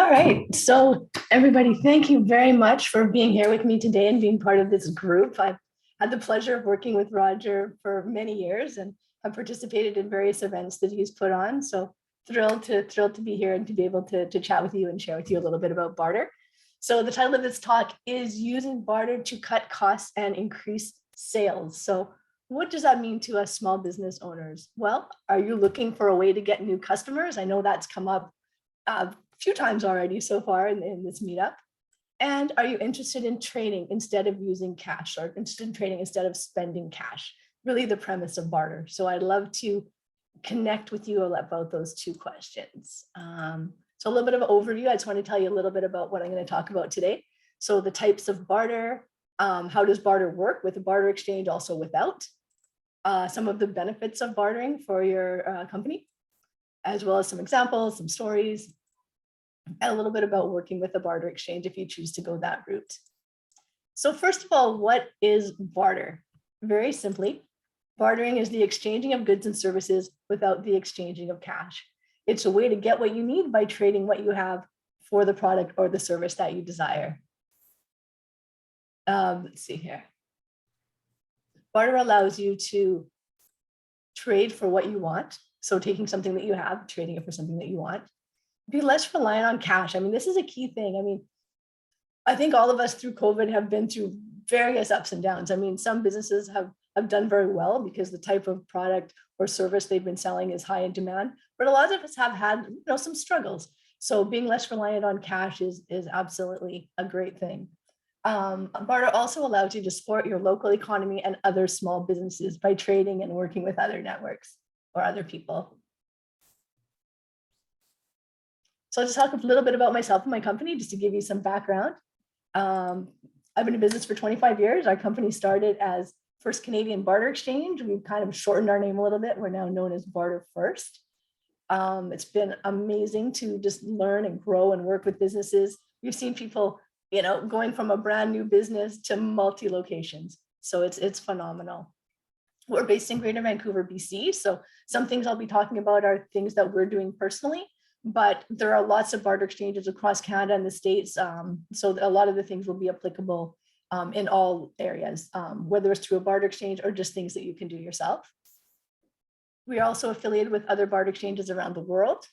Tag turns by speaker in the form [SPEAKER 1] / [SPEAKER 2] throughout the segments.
[SPEAKER 1] All right. So, everybody, thank you very much for being here with me today and being part of this group. I've had the pleasure of working with Roger for many years and have participated in various events that he's put on. So, thrilled to be here and to be able to chat with you and share with you a little bit about Barter. So, the title of this talk is Using Barter to Cut Costs and Increase Sales. So, what does that mean to us small business owners? Well, are you looking for a way to get new customers? I know that's come up a few times already so far in this meetup. And are you interested in trading instead of using cash, or interested in trading instead of spending cash? Really the premise of Barter. So I'd love to connect with you about those two questions. So a little bit of an overview. I just want to tell you a little bit about what I'm going to talk about today. So the types of barter, how does barter work with a barter exchange, also without, some of the benefits of bartering for your company, as well as some examples, some stories, and a little bit about working with a barter exchange if you choose to go that route. So first of all, what is barter? Very simply, bartering is the exchanging of goods and services without the exchanging of cash. It's a way to get what you need by trading what you have for the product or the service that you desire. Let's see here. Barter allows you to trade for what you want. So taking something that you have, trading it for something that you want. Be less reliant on cash. I mean, this is a key thing. I mean, I think all of us through COVID have been through various ups and downs. I mean, some businesses have done very well because the type of product or service they've been selling is high in demand, but a lot of us have had, some struggles. So being less reliant on cash is absolutely a great thing. Barter also allows you to support your local economy and other small businesses by trading and working with other networks or other people. So I'll just talk a little bit about myself and my company, just to give you some background. I've been in business for 25 years. Our company started as First Canadian Barter Exchange. We've kind of shortened our name a little bit. We're now known as Barter First. It's been amazing to just learn and grow and work with businesses. We've seen people, going from a brand new business to multi-locations. So it's phenomenal. We're based in Greater Vancouver, BC. So some things I'll be talking about are things that we're doing personally, but there are lots of barter exchanges across Canada and the States. So a lot of the things will be applicable in all areas, whether it's through a barter exchange or just things that you can do yourself. We are also affiliated with other barter exchanges around the world.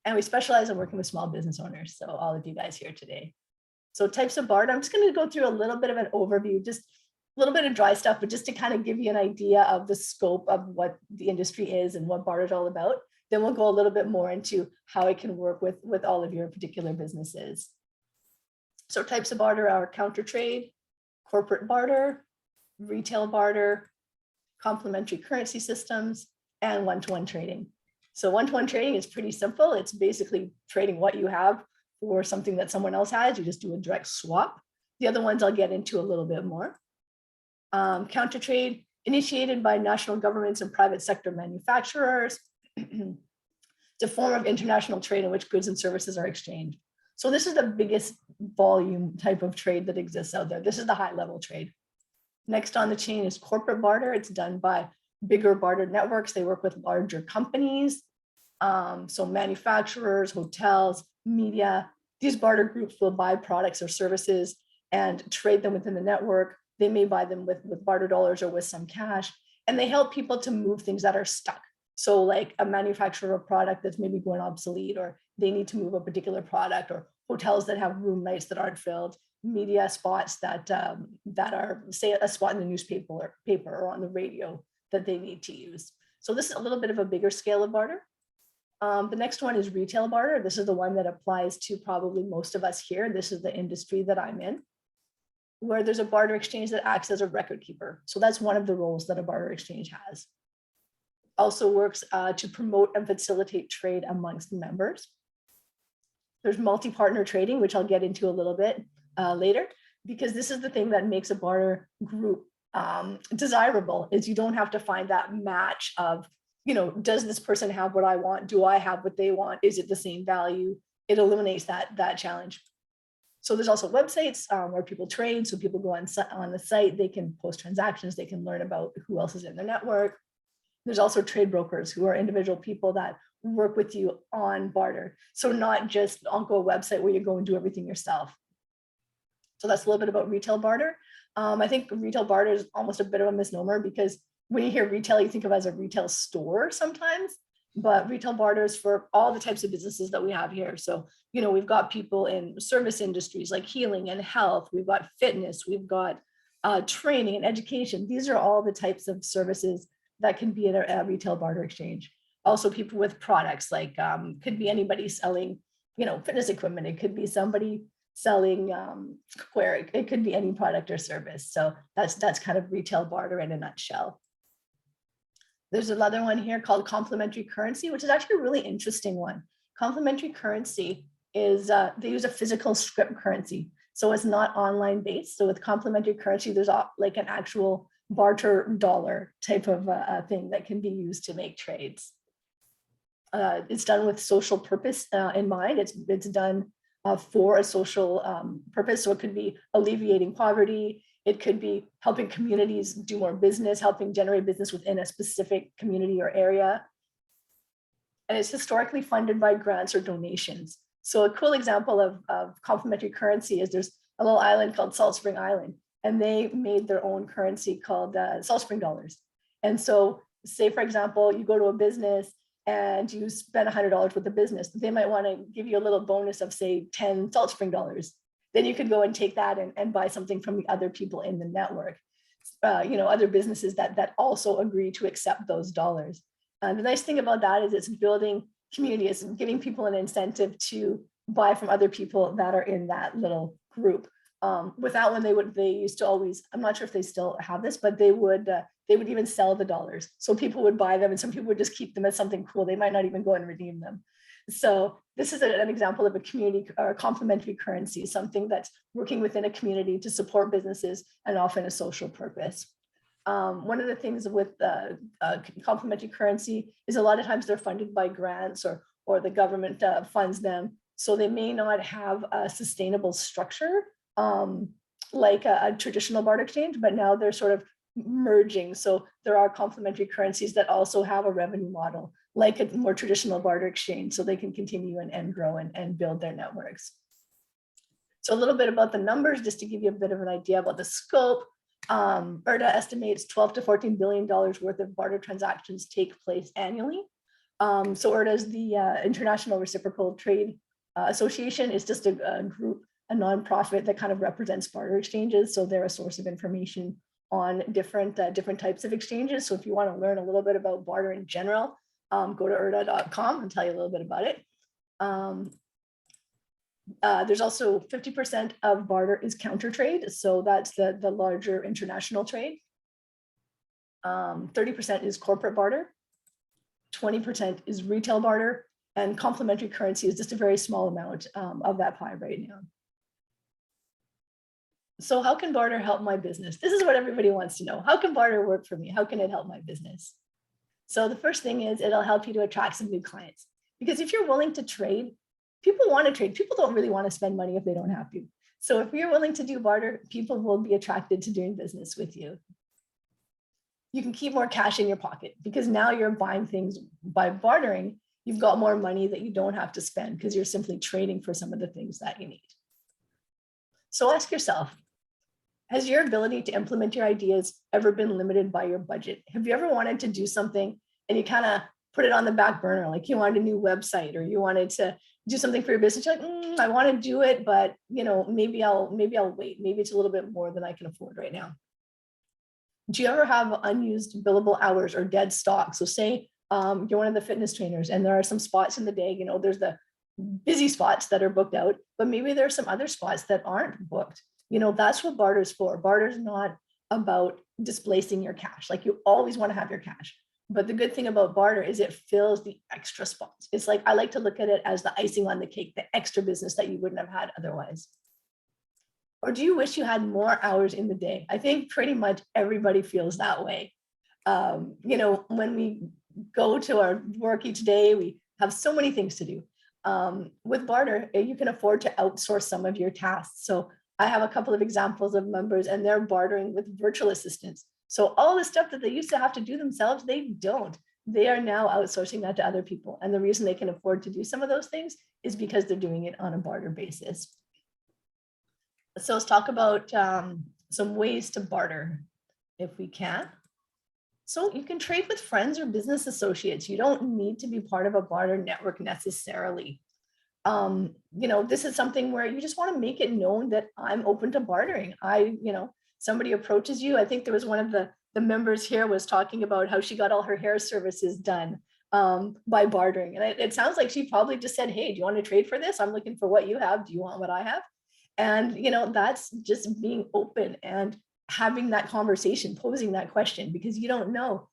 [SPEAKER 1] And we specialize in working with small business owners. So all of you guys here today. So types of barter, I'm just going to go through a little bit of an overview, just a little bit of dry stuff, but just to kind of give you an idea of the scope of what the industry is and what barter is all about. Then we'll go a little bit more into how it can work with all of your particular businesses. So types of barter are counter trade, corporate barter, retail barter, complementary currency systems, and one-to-one trading. So one-to-one trading is pretty simple. It's basically trading what you have for something that someone else has. You just do a direct swap. The other ones I'll get into a little bit more. Counter trade, initiated by national governments and private sector manufacturers. It's a form of international trade in which goods and services are exchanged. So this is the biggest volume type of trade that exists out there. This is the high level trade. Next on the chain is corporate barter. It's done by bigger barter networks. They work with larger companies. So manufacturers, hotels, media, these barter groups will buy products or services and trade them within the network. They may buy them with barter dollars or with some cash, and they help people to move things that are stuck. So like a manufacturer of a product that's maybe going obsolete, or they need to move a particular product, or hotels that have room nights that aren't filled, media spots that are, say, a spot in the newspaper or paper or on the radio that they need to use. So this is a little bit of a bigger scale of barter. The next one is retail barter. This is the one that applies to probably most of us here. This is the industry that I'm in, where there's a barter exchange that acts as a record keeper. So that's one of the roles that a barter exchange has. Also works to promote and facilitate trade amongst the members. There's multi-partner trading, which I'll get into a little bit later, because this is the thing that makes a barter group desirable, is you don't have to find that match of, does this person have what I want? Do I have what they want? Is it the same value? It eliminates that challenge. So there's also websites where people trade. So people go on the site, they can post transactions, they can learn about who else is in their network. There's also trade brokers, who are individual people that work with you on barter. So not just onto a website where you go and do everything yourself. So that's a little bit about retail barter. I think retail barter is almost a bit of a misnomer, because when you hear retail, you think of it as a retail store sometimes, but retail barter is for all the types of businesses that we have here. So, we've got people in service industries like healing and health. We've got fitness, we've got training and education. These are all the types of services that can be in a retail barter exchange. Also people with products, like could be anybody selling, fitness equipment. It could be somebody selling cookware. It could be any product or service. So that's kind of retail barter in a nutshell. There's another one here called complementary currency, which is actually a really interesting one. Complementary currency is they use a physical script currency. So it's not online based. So with complementary currency, there's like an actual barter dollar type of thing that can be used to make trades. It's done with social purpose in mind. It's done for a social purpose. So it could be alleviating poverty. It could be helping communities do more business, helping generate business within a specific community or area. And it's historically funded by grants or donations. So a cool example of complementary currency is there's a little island called Salt Spring Island, and they made their own currency called Salt Spring dollars. And so say, for example, you go to a business and you spend $100 with the business, they might want to give you a little bonus of, say, 10 Salt Spring dollars. Then you could go and take that and buy something from the other people in the network, other businesses that also agree to accept those dollars. The nice thing about that is it's building community, it's giving people an incentive to buy from other people that are in that little group. With that one, they used to always, I'm not sure if they still have this, but they would even sell the dollars. So people would buy them and some people would just keep them as something cool. They might not even go and redeem them. So this is an example of a community or complementary currency, something that's working within a community to support businesses and often a social purpose. One of the things with complementary currency is a lot of times they're funded by grants or the government funds them. So they may not have a sustainable structure like a traditional barter exchange, but now they're sort of merging. So there are complementary currencies that also have a revenue model like a more traditional barter exchange, so they can continue and grow and build their networks. So a little bit about the numbers, just to give you a bit of an idea about the scope. IRDA estimates $12 to $14 billion worth of barter transactions take place annually. So IRDA is the International Reciprocal Trade Association. Is just a group, a nonprofit that kind of represents barter exchanges. So they're a source of information on different types of exchanges. So if you want to learn a little bit about barter in general, go to irda.com and tell you a little bit about it. There's also 50% of barter is counter trade. So that's the larger international trade. 30% is corporate barter. 20% is retail barter, and complementary currency is just a very small amount of that pie right now. So how can barter help my business? This is what everybody wants to know. How can barter work for me? How can it help my business? So the first thing is it'll help you to attract some new clients, because if you're willing to trade, people want to trade. People don't really want to spend money if they don't have to. So if you're willing to do barter, people will be attracted to doing business with you. You can keep more cash in your pocket because now you're buying things by bartering. You've got more money that you don't have to spend because you're simply trading for some of the things that you need. So ask yourself, has your ability to implement your ideas ever been limited by your budget? Have you ever wanted to do something and you kind of put it on the back burner, like you wanted a new website or you wanted to do something for your business? You're like, I want to do it, but maybe I'll wait. Maybe it's a little bit more than I can afford right now. Do you ever have unused billable hours or dead stock? So say you're one of the fitness trainers and there are some spots in the day, there's the busy spots that are booked out, but maybe there are some other spots that aren't booked. That's what barter's for. Barter's not about displacing your cash. Like, you always want to have your cash. But the good thing about barter is it fills the extra spots. It's like, I like to look at it as the icing on the cake, the extra business that you wouldn't have had otherwise. Or do you wish you had more hours in the day? I think pretty much everybody feels that way. When we go to our work each day, we have so many things to do. With barter, you can afford to outsource some of your tasks. So I have a couple of examples of members and they're bartering with virtual assistants. So all the stuff that they used to have to do themselves, they don't. they are now outsourcing that to other people. And the reason they can afford to do some of those things is because they're doing it on a barter basis. So let's talk about some ways to barter if we can. So you can trade with friends or business associates. You don't need to be part of a barter network necessarily. This is something where you just want to make it known that I'm open to bartering. Somebody approaches you. I think there was one of the members here was talking about how she got all her hair services done by bartering. And it sounds like she probably just said, hey, do you want to trade for this? I'm looking for what you have. Do you want what I have? And, that's just being open and having that conversation, posing that question, because you don't know,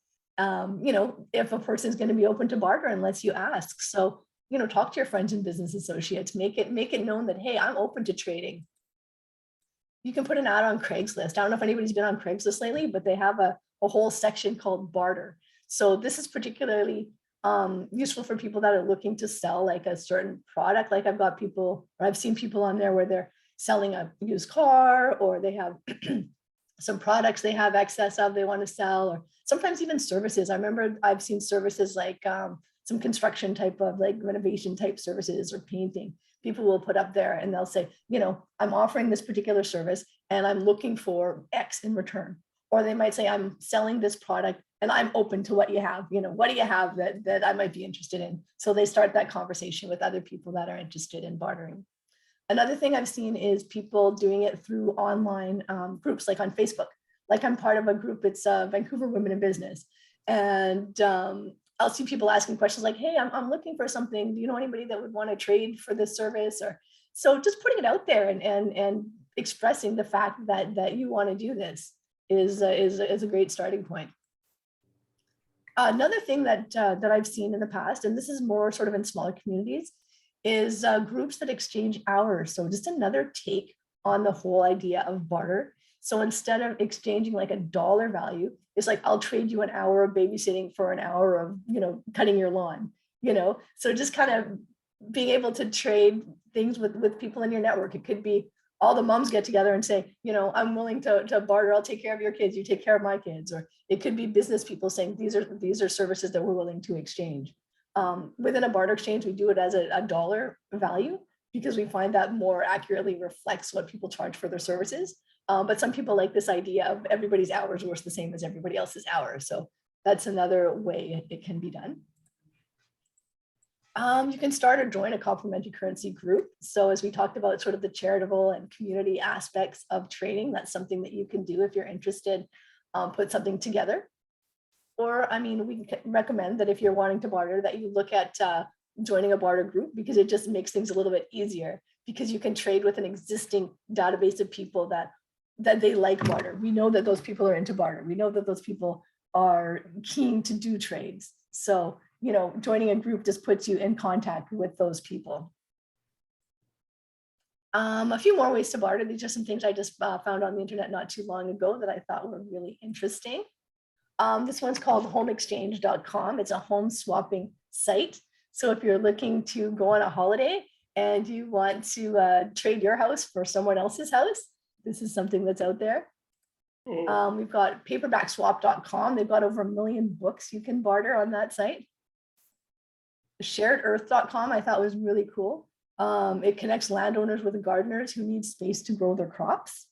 [SPEAKER 1] if a person's going to be open to barter unless you ask. So, talk to your friends and business associates, make it known that, hey, I'm open to trading. You can put an ad on Craigslist. I don't know if anybody's been on Craigslist lately, but they have a whole section called barter. So this is particularly useful for people that are looking to sell like a certain product. Like I've seen people on there where they're selling a used car, or they have some products they have excess of they want to sell, or sometimes even services. I remember I've seen services like some construction type of like renovation type services or painting. People will put up there and they'll say, I'm offering this particular service and I'm looking for X in return. Or they might say, I'm selling this product and I'm open to what you have. What do you have that I might be interested in? So they start that conversation with other people that are interested in bartering. Another thing I've seen is people doing it through online groups, like on Facebook. Like I'm part of a group, it's Vancouver Women in Business. And I'll see people asking questions like, hey, I'm looking for something. Do you know anybody that would want to trade for this service? Or so just putting it out there and expressing the fact that you want to do this is a great starting point. Another thing that I've seen in the past, and this is more sort of in smaller communities, is groups that exchange hours. So just another take on the whole idea of barter. So instead of exchanging like a dollar value, it's like, I'll trade you an hour of babysitting for an hour of, cutting your lawn, so just kind of being able to trade things with people in your network. It could be all the moms get together and say, I'm willing to barter. I'll take care of your kids. You take care of my kids. Or it could be business people saying, these are services that we're willing to exchange. Within a barter exchange, we do it as a dollar value because we find that more accurately reflects what people charge for their services. But some people like this idea of everybody's hours worth the same as everybody else's hours. So that's another way it can be done. You can start or join a complementary currency group. So as we talked about sort of the charitable and community aspects of trading, that's something that you can do if you're interested, put something together. Or, we recommend that if you're wanting to barter, that you look at joining a barter group, because it just makes things a little bit easier, because you can trade with an existing database of people that they like barter. We know that those people are into barter. We know that those people are keen to do trades. So, joining a group just puts you in contact with those people. A few more ways to barter. These are some things I just found on the internet not too long ago that I thought were really interesting. This one's called homeexchange.com. It's a home swapping site. So if you're looking to go on a holiday and you want to trade your house for someone else's house, this is something that's out there. We've got paperbackswap.com. They've got over 1 million books you can barter on that site. Sharedearth.com I thought was really cool. It connects landowners with gardeners who need space to grow their crops.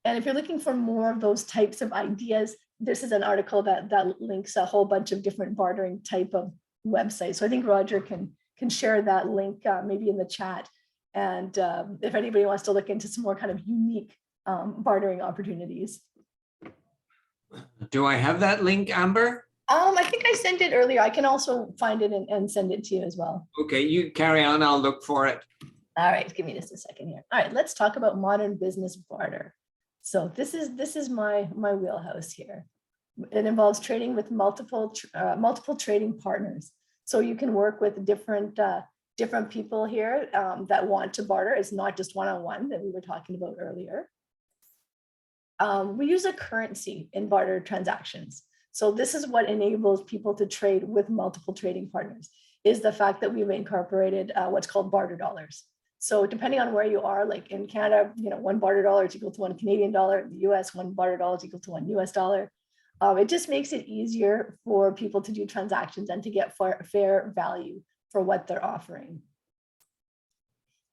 [SPEAKER 1] And if you're looking for more of those types of ideas, this is an article that links a whole bunch of different bartering type of websites. So I think Roger can share that link maybe in the chat. And if anybody wants to look into some more kind of unique bartering opportunities.
[SPEAKER 2] Do I have that link, Amber?
[SPEAKER 1] I think I sent it earlier. I can also find it and send it to you as well.
[SPEAKER 2] Okay, you carry on. I'll look for it.
[SPEAKER 1] All right, give me just a second here. All right, let's talk about modern business barter. So this is my wheelhouse here. It involves trading with multiple trading partners. So you can work with different people here that want to barter. It's not just one-on-one that we were talking about earlier. We use a currency in barter transactions. So this is what enables people to trade with multiple trading partners, is the fact that we've incorporated what's called barter dollars. So depending on where you are, like in Canada, $1 barter dollar is equal to $1 Canadian dollar. In the US, $1 barter dollar is equal to $1 US dollar. It just makes it easier for people to do transactions and to get fair value for what they're offering.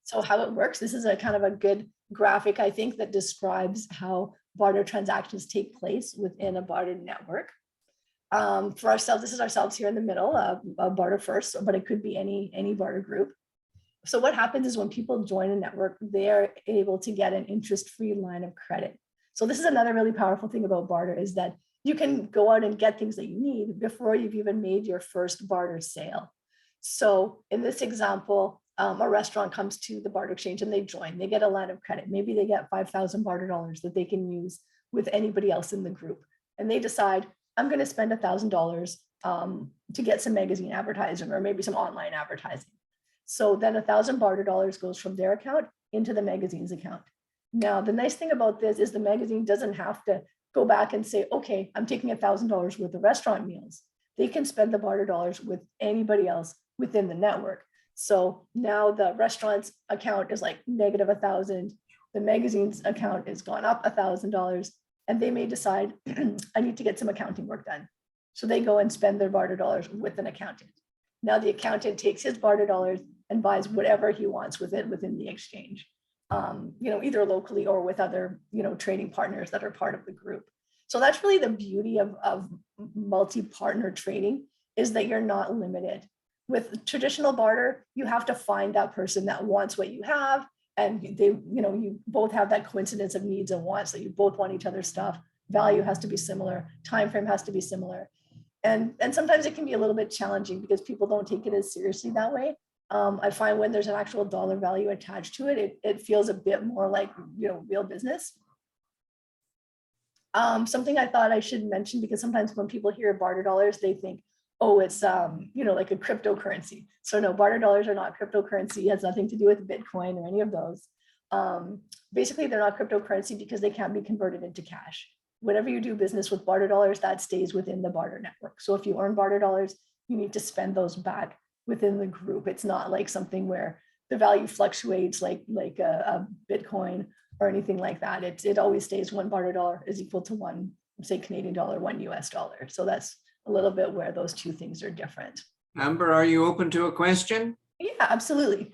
[SPEAKER 1] So how it works, this is a kind of a good graphic, I think, that describes how barter transactions take place within a barter network. For ourselves, this is ourselves here in the middle of Barter First, but it could be any barter group. So what happens is when people join a network, they're able to get an interest-free line of credit. So this is another really powerful thing about barter, is that you can go out and get things that you need before you've even made your first barter sale. So in this example, a restaurant comes to the barter exchange and they join, they get a line of credit. Maybe they get 5,000 barter dollars that they can use with anybody else in the group. And they decide, I'm going to spend $1,000 to get some magazine advertising or maybe some online advertising. So then 1,000 barter dollars goes from their account into the magazine's account. Now, the nice thing about this is the magazine doesn't have to go back and say, okay, I'm taking $1,000 worth of restaurant meals. They can spend the barter dollars with anybody else within the network. So now the restaurant's account is like negative 1,000. The magazine's account is gone up $1,000. And they may decide, I need to get some accounting work done. So they go and spend their barter dollars with an accountant. Now the accountant takes his barter dollars and buys whatever he wants with it within the exchange, either locally or with other, trading partners that are part of the group. So that's really the beauty of multi-partner trading, is that you're not limited. With traditional barter, you have to find that person that wants what you have. And they, you both have that coincidence of needs and wants, that you both want each other's stuff. Value has to be similar. Time frame has to be similar. And sometimes it can be a little bit challenging because people don't take it as seriously that way. I find when there's an actual dollar value attached to it, it feels a bit more like, real business. Something I thought I should mention, because sometimes when people hear barter dollars, they think, oh, it's, like a cryptocurrency. So no, barter dollars are not cryptocurrency. It has nothing to do with Bitcoin or any of those. Basically, they're not cryptocurrency because they can't be converted into cash. Whenever you do business with barter dollars, that stays within the barter network. So if you earn barter dollars, you need to spend those back within the group. It's not like something where the value fluctuates like a Bitcoin or anything like that. It always stays, one barter dollar is equal to one, say, Canadian dollar, one US dollar. So that's a little bit where those two things are different.
[SPEAKER 2] Amber, are you open to a question?
[SPEAKER 1] Yeah, absolutely.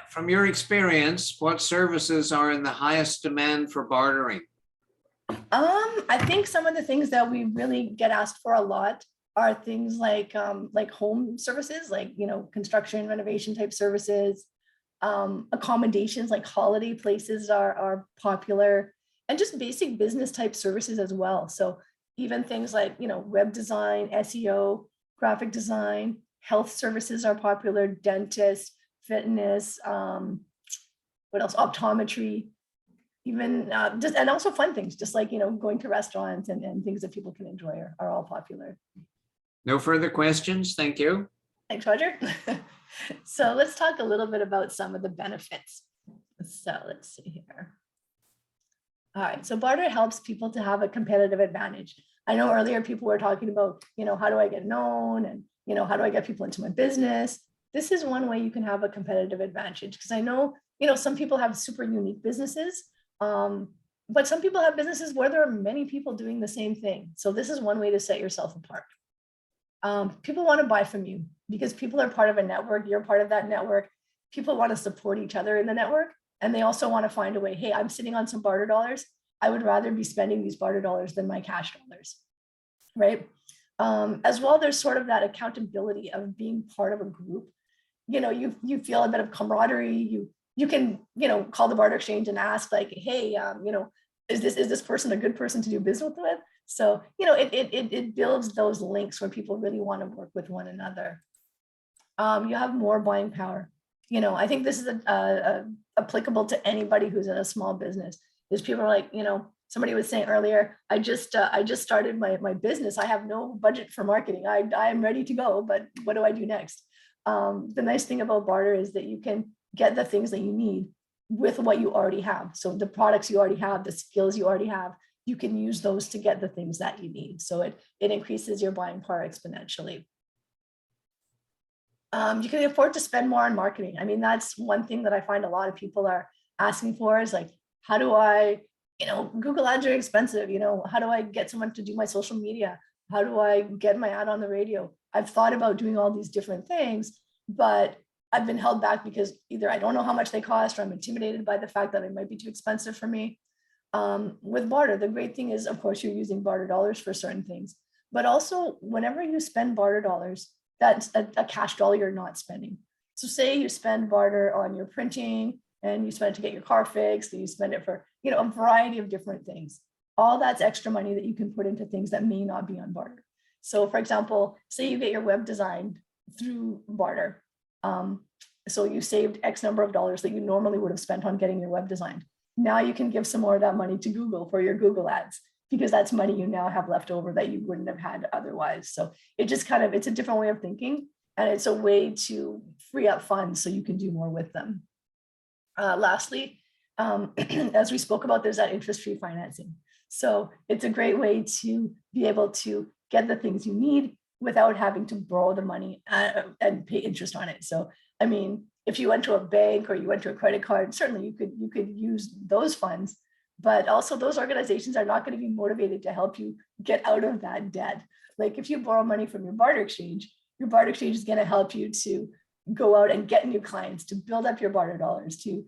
[SPEAKER 2] From your experience, what services are in the highest demand for bartering?
[SPEAKER 1] I think some of the things that we really get asked for a lot are things like home services, like, construction, renovation type services, accommodations, like holiday places are popular, and just basic business type services as well. So even things like, web design, SEO, graphic design, health services are popular, dentists, fitness, what else, optometry, even and also fun things, just like, going to restaurants and things that people can enjoy are all popular.
[SPEAKER 2] No further questions. Thank you.
[SPEAKER 1] Thanks, Roger. So let's talk a little bit about some of the benefits. So let's see here. All right, so barter helps people to have a competitive advantage. I know earlier people were talking about, how do I get known, and, how do I get people into my business? This is one way you can have a competitive advantage, because I know, some people have super unique businesses, but some people have businesses where there are many people doing the same thing. So this is one way to set yourself apart. People want to buy from you because people are part of a network. You're part of that network. People want to support each other in the network. And they also want to find a way, hey, I'm sitting on some barter dollars. I would rather be spending these barter dollars than my cash dollars, right? As well, there's sort of that accountability of being part of a group. You feel a bit of camaraderie. You can, call the barter exchange and ask, like, hey, is this person a good person to do business with? So, it builds those links where people really want to work with one another. You have more buying power. I think this is applicable to anybody who's in a small business. There's people like, somebody was saying earlier, I just started my business. I have no budget for marketing. I am ready to go, but what do I do next? The nice thing about barter is that you can get the things that you need with what you already have. So the products you already have, the skills you already have, you can use those to get the things that you need. So it increases your buying power exponentially. You can afford to spend more on marketing. I mean, that's one thing that I find a lot of people are asking for, is like, how do I Google ads are expensive. How do I get someone to do my social media? How do I get my ad on the radio? I've thought about doing all these different things, but I've been held back because either I don't know how much they cost, or I'm intimidated by the fact that it might be too expensive for me. With barter, the great thing is, of course, you're using barter dollars for certain things, but also whenever you spend barter dollars, that's a cash dollar you're not spending. So say you spend barter on your printing, and you spend it to get your car fixed, and you spend it for, a variety of different things. All that's extra money that you can put into things that may not be on barter. So for example, say you get your web designed through barter. So you saved X number of dollars that you normally would have spent on getting your web designed. Now you can give some more of that money to Google for your Google ads, because that's money you now have left over that you wouldn't have had otherwise. So it's a different way of thinking, and it's a way to free up funds so you can do more with them. Lastly, as we spoke about, there's that interest-free financing. So it's a great way to be able to get the things you need without having to borrow the money and pay interest on it. So, I mean, if you went to a bank or you went to a credit card, certainly you could use those funds, but also those organizations are not going to be motivated to help you get out of that debt. Like if you borrow money from your barter exchange is going to help you to go out and get new clients, to build up your barter dollars, to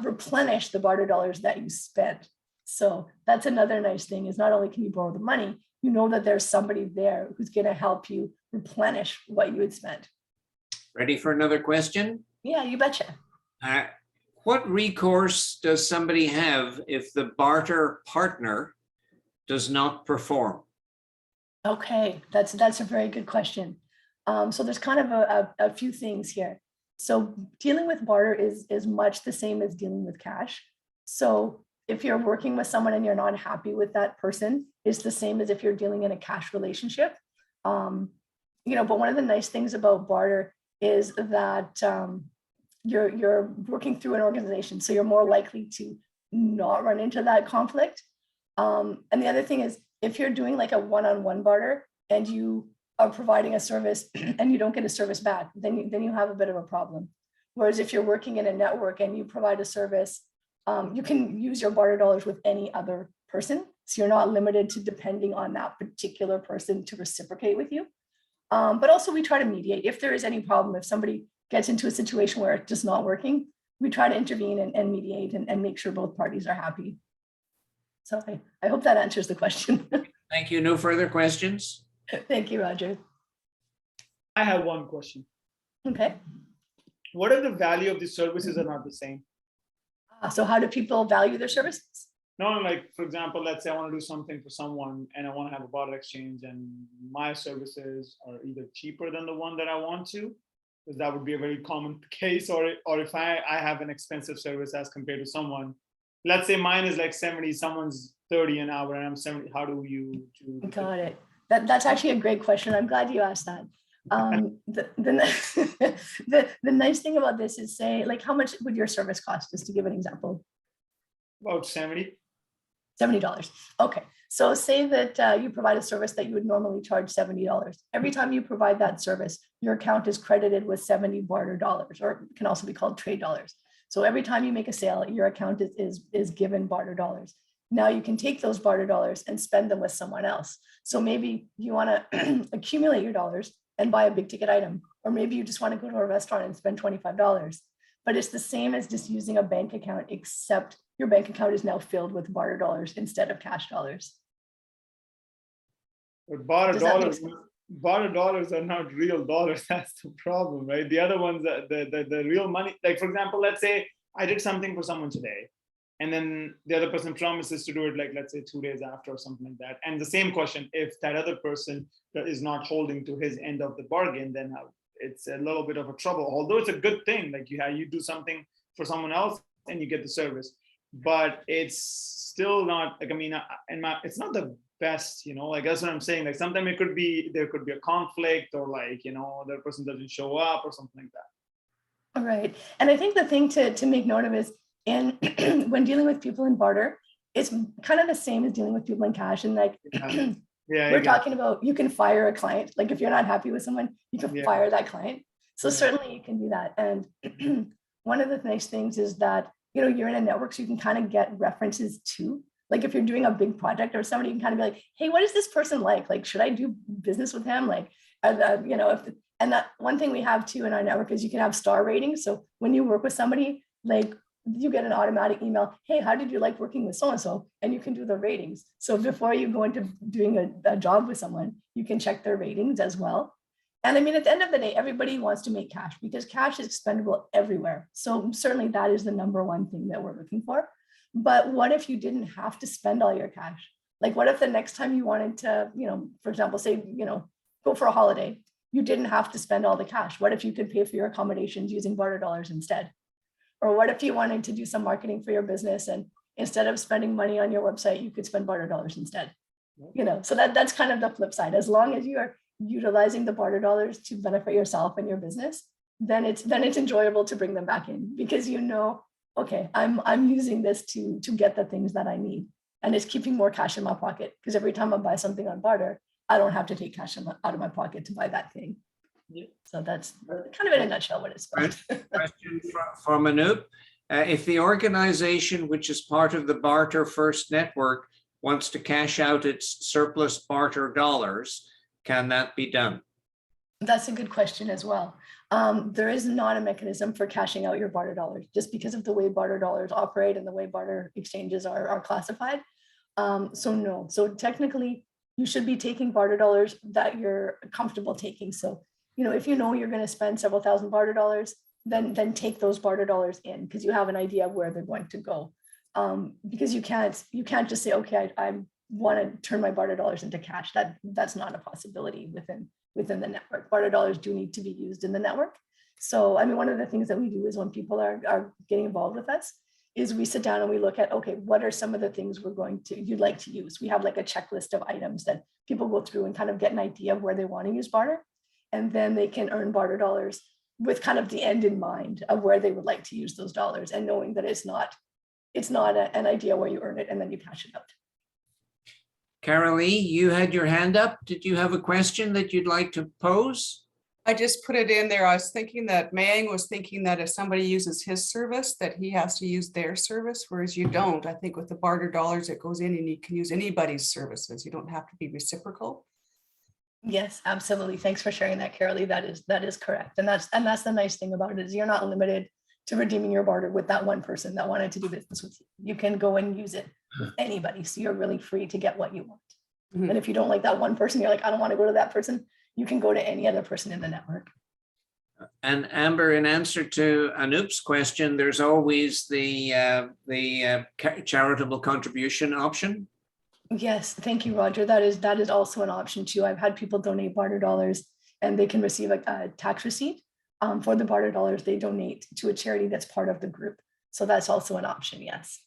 [SPEAKER 1] replenish the barter dollars that you spent. So that's another nice thing, is not only can you borrow the money, you know that there's somebody there who's going to help you replenish what you had spent.
[SPEAKER 2] Ready for another question?
[SPEAKER 1] Yeah, you betcha.
[SPEAKER 2] What recourse does somebody have if the barter partner does not perform?
[SPEAKER 1] Okay, that's a very good question. So there's kind of a few things here. So dealing with barter is much the same as dealing with cash. So if you're working with someone and you're not happy with that person, it's the same as if you're dealing in a cash relationship. But one of the nice things about barter is that you're working through an organization, so you're more likely to not run into that conflict. And the other thing is, if you're doing like a one-on-one barter and you are providing a service and you don't get a service back, then you have a bit of a problem. Whereas if you're working in a network and you provide a service, you can use your barter dollars with any other person. So you're not limited to depending on that particular person to reciprocate with you. But also we try to mediate. If there is any problem, if somebody gets into a situation where it's just not working, we try to intervene and mediate and make sure both parties are happy. So I hope that answers the question.
[SPEAKER 2] Thank you. No further questions?
[SPEAKER 1] Thank you, Roger.
[SPEAKER 3] I have one question.
[SPEAKER 1] Okay.
[SPEAKER 3] What if the value of the services are not the same?
[SPEAKER 1] So how do people value their services?
[SPEAKER 3] No, like, for example, let's say I want to do something for someone and I want to have a barter exchange, and my services are either cheaper than the one that I want to, because that would be a very common case, or if I have an expensive service as compared to someone, let's say mine is like 70, someone's 30 an hour and I'm 70, how do you do?
[SPEAKER 1] Got it. That's actually a great question. I'm glad you asked that. The nice thing about this is, say, like, how much would your service cost, just to give an example?
[SPEAKER 3] About $70.
[SPEAKER 1] Okay, so say that you provide a service that you would normally charge $70. Every time you provide that service, your account is credited with 70 barter dollars, or it can also be called trade dollars. So every time you make a sale, your account is given barter dollars. Now you can take those barter dollars and spend them with someone else. So maybe you want to accumulate your dollars and buy a big ticket item, or maybe you just want to go to a restaurant and spend $25. But it's the same as just using a bank account, except your bank account is now filled with barter dollars instead of cash dollars.
[SPEAKER 3] But barter dollars are not real dollars. That's the problem, right? The other ones, the real money, like, for example, let's say I did something for someone today, and then the other person promises to do it, like, let's say 2 days after or something like that. And the same question, if that other person is not holding to his end of the bargain, then it's a little bit of a trouble. Although it's a good thing, like you do something for someone else and you get the service, but it's still not, like, I mean, it's not the best, like, that's what I'm saying. Like, sometimes there could be a conflict, or like, the other person doesn't show up or something like that.
[SPEAKER 1] All right. And I think the thing to make note of is, when dealing with people in barter, it's kind of the same as dealing with people in cash. And like, we're talking about, you can fire a client. Like, if you're not happy with someone, you can fire that client. So certainly you can do that. And one of the nice things is that, you're in a network, so you can kind of get references too. Like if you're doing a big project or somebody, you can kind of be like, hey, what is this person like? Like, should I do business with him? Like, and that one thing we have too in our network is you can have star ratings. So when you work with somebody, like you get an automatic email, hey, how did you like working with so-and-so? And you can do the ratings. So before you go into doing a job with someone, you can check their ratings as well. And I mean, at the end of the day, everybody wants to make cash because cash is expendable everywhere. So certainly that is the number one thing that we're looking for. But what if you didn't have to spend all your cash? Like what if the next time you wanted to, for example, say, go for a holiday, you didn't have to spend all the cash? What if you could pay for your accommodations using barter dollars instead? Or what if you wanted to do some marketing for your business and instead of spending money on your website, you could spend barter dollars instead? So that's kind of the flip side. As long as you are utilizing the barter dollars to benefit yourself and your business, then it's enjoyable to bring them back in because okay, I'm using this to get the things that I need. And it's keeping more cash in my pocket because every time I buy something on barter, I don't have to take cash out of my pocket to buy that thing. Yeah. So that's kind of in a nutshell what it's about.
[SPEAKER 2] Question from Anup. If the organization, which is part of the Barter First Network, wants to cash out its surplus barter dollars, can that be done?
[SPEAKER 1] That's a good question as well. There is not a mechanism for cashing out your barter dollars just because of the way barter dollars operate and the way barter exchanges are classified. So no. So technically, you should be taking barter dollars that you're comfortable taking. So, if you're going to spend several thousand barter dollars, then take those barter dollars in because you have an idea of where they're going to go. Because you can't just say, okay, I want to turn my barter dollars into cash. That's not a possibility within the network. Barter dollars do need to be used in the network. So, I mean, one of the things that we do is when people are getting involved with us is we sit down and we look at, okay, what are some of the things you'd like to use? We have like a checklist of items that people go through and kind of get an idea of where they want to use barter. And then they can earn barter dollars with kind of the end in mind of where they would like to use those dollars and knowing that it's not an idea where you earn it and then you cash it out.
[SPEAKER 2] Carolee, you had your hand up. Did you have a question that you'd like to pose?
[SPEAKER 4] I just put it in there. I was thinking that Mang was thinking that if somebody uses his service, that he has to use their service, whereas you don't. I think with the barter dollars, it goes in and you can use anybody's services. You don't have to be reciprocal.
[SPEAKER 1] Yes, absolutely. Thanks for sharing that, Carolee. That is correct. And that's the nice thing about it is you're not limited to redeeming your barter with that one person that wanted to do business with you. You can go and use it with anybody. So you're really free to get what you want. Mm-hmm. And if you don't like that one person, you're like, I don't want to go to that person. You can go to any other person in the network.
[SPEAKER 2] And Amber, in answer to Anup's question, there's always the charitable contribution option.
[SPEAKER 1] Yes, thank you, Roger. That is also an option too. I've had people donate barter dollars and they can receive a tax receipt for the barter dollars they donate to a charity that's part of the group. So that's also an option, yes.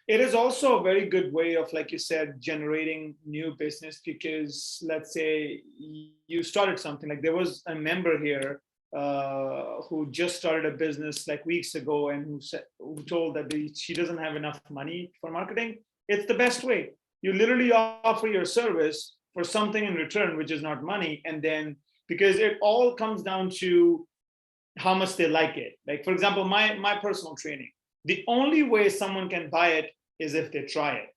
[SPEAKER 3] It is also a very good way of, like you said, generating new business because let's say you started something, like there was a member here who just started a business like weeks ago and who told that she doesn't have enough money for marketing. It's the best way. You literally offer your service for something in return, which is not money. And then because it all comes down to how much they like it. Like, for example, my personal training, the only way someone can buy it is if they try it.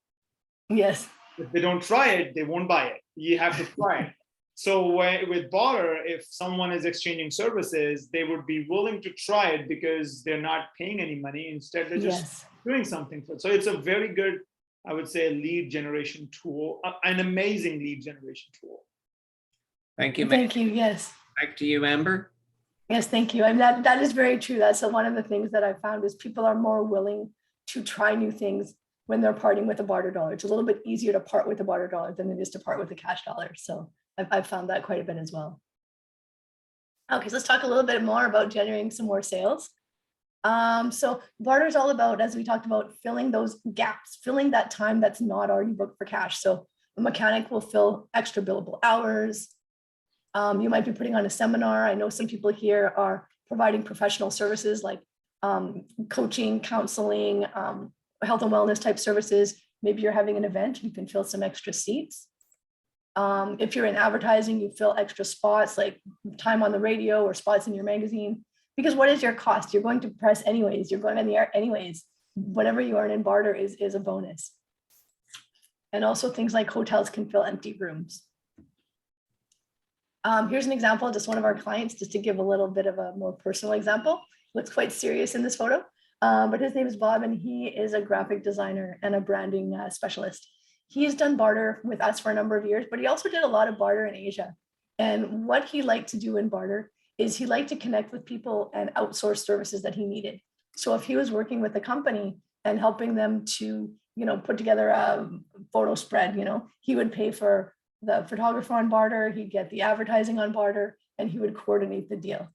[SPEAKER 1] Yes.
[SPEAKER 3] If they don't try it, they won't buy it. You have to try it. So with Barter, if someone is exchanging services, they would be willing to try it because they're not paying any money. Instead, they're just doing something for it. So it's a very good, I would say, lead generation tool, an amazing lead generation tool.
[SPEAKER 2] Thank you.
[SPEAKER 1] Thank you. Yes.
[SPEAKER 2] Back to you, Amber.
[SPEAKER 1] Yes, thank you. I mean, that is very true. That's one of the things that I found is people are more willing to try new things when they're parting with a barter dollar. It's a little bit easier to part with a barter dollar than it is to part with a cash dollar. So I've found that quite a bit as well. Okay, so let's talk a little bit more about generating some more sales. So barter is all about, as we talked about, filling those gaps, filling that time that's not already booked for cash. So a mechanic will fill extra billable hours. You might be putting on a seminar. I know some people here are providing professional services like coaching, counseling, health and wellness type services. Maybe you're having an event, you can fill some extra seats. If you're in advertising, you fill extra spots like time on the radio or spots in your magazine. Because what is your cost? You're going to press anyways, you're going on the air anyways. Whatever you earn in barter is a bonus. And also things like hotels can fill empty rooms. Here's an example, just one of our clients, just to give a little bit of a more personal example. Looks quite serious in this photo, but his name is Bob, and he is a graphic designer and a branding specialist. He's done barter with us for a number of years, but he also did a lot of barter in Asia. And what he liked to do in barter is he liked to connect with people and outsource services that he needed. So if he was working with a company and helping them to, put together a photo spread, he would pay for the photographer on barter, he'd get the advertising on barter, and he would coordinate the deal.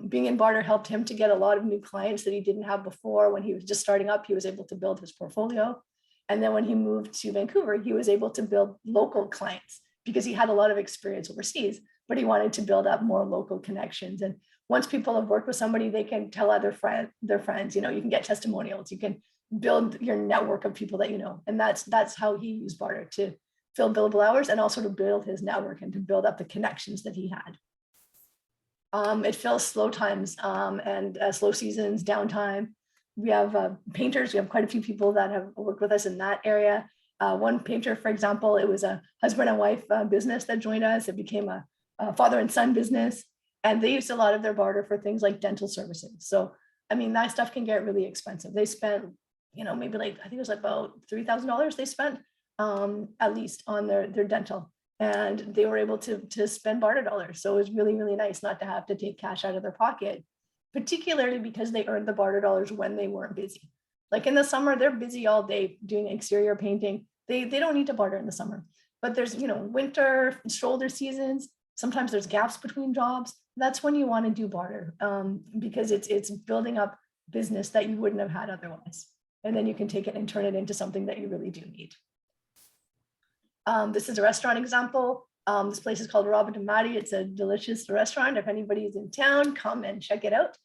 [SPEAKER 1] Being in barter helped him to get a lot of new clients that he didn't have before. When he was just starting up, he was able to build his portfolio. And then when he moved to Vancouver, he was able to build local clients because he had a lot of experience overseas, but he wanted to build up more local connections. And once people have worked with somebody, they can tell their friends, you can get testimonials, you can build your network of people that you know. And that's how he used barter, to fill billable hours and also to build his network and to build up the connections that he had. It fills slow times and slow seasons, downtime. We have painters. We have quite a few people that have worked with us in that area. One painter, for example, it was a husband and wife business that joined us. It became a father and son business. And they used a lot of their barter for things like dental services. So, that stuff can get really expensive. They spent, maybe I think it was about $3,000 they spent at least on their dental. And they were able to spend barter dollars. So it was really, really nice not to have to take cash out of their pocket, particularly because they earned the barter dollars when they weren't busy. Like in the summer, they're busy all day doing exterior painting. They don't need to barter in the summer. But there's, winter, shoulder seasons. Sometimes there's gaps between jobs. That's when you want to do barter because it's building up business that you wouldn't have had otherwise. And then you can take it and turn it into something that you really do need. This is a restaurant example. This place is called Robin and Maddie. It's a delicious restaurant. If anybody's in town, come and check it out.